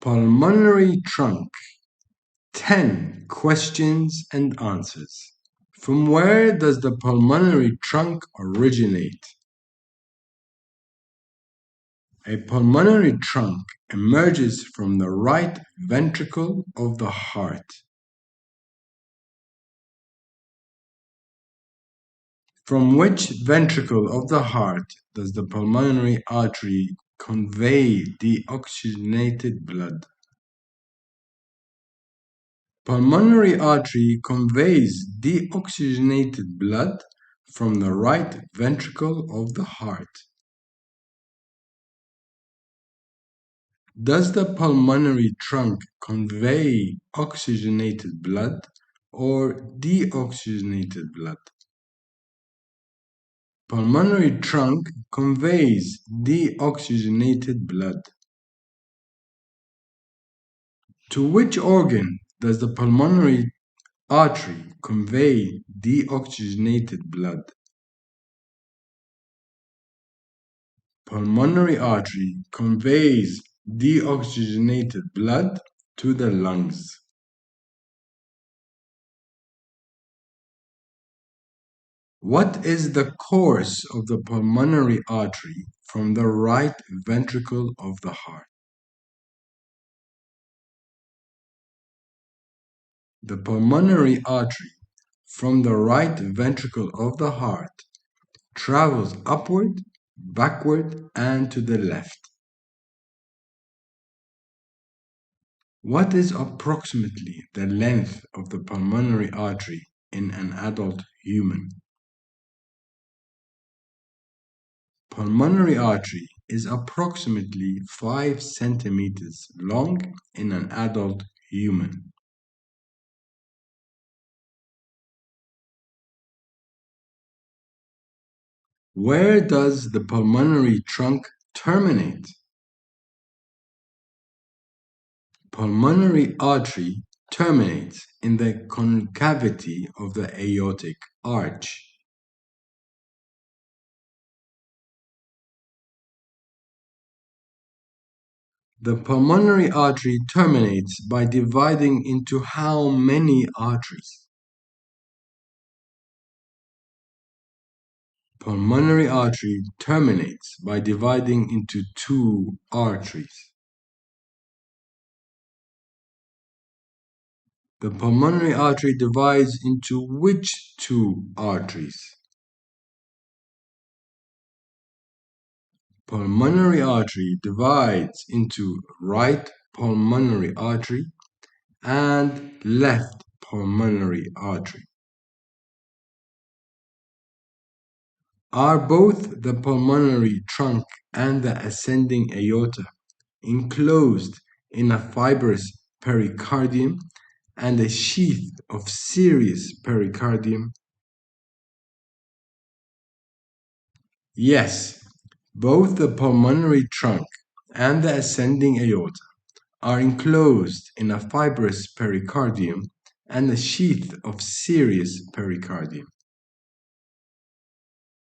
Pulmonary trunk. 10 questions and answers. From where does the pulmonary trunk originate? A pulmonary trunk emerges from the right ventricle of the heart. From which ventricle of the heart does the pulmonary artery convey deoxygenated blood? Pulmonary artery conveys deoxygenated blood from the right ventricle of the heart. Does the pulmonary trunk convey oxygenated blood or deoxygenated blood? Pulmonary trunk conveys deoxygenated blood. To which organ does the pulmonary artery convey deoxygenated blood? Pulmonary artery conveys deoxygenated blood to the lungs. What is the course of the pulmonary artery from the right ventricle of the heart? The pulmonary artery from the right ventricle of the heart travels upward, backward, and to the left. What is approximately the length of the pulmonary artery in an adult human? Pulmonary artery is approximately 5 centimeters long in an adult human. Where does the pulmonary trunk terminate? Pulmonary artery terminates in the concavity of the aortic arch. The pulmonary artery terminates by dividing into how many arteries? Pulmonary artery terminates by dividing into 2 arteries. The pulmonary artery divides into which 2 arteries? Pulmonary artery divides into right pulmonary artery and left pulmonary artery. Are both the pulmonary trunk and the ascending aorta enclosed in a fibrous pericardium and a sheath of serous pericardium? Yes, both the pulmonary trunk and the ascending aorta are enclosed in a fibrous pericardium and a sheath of serous pericardium.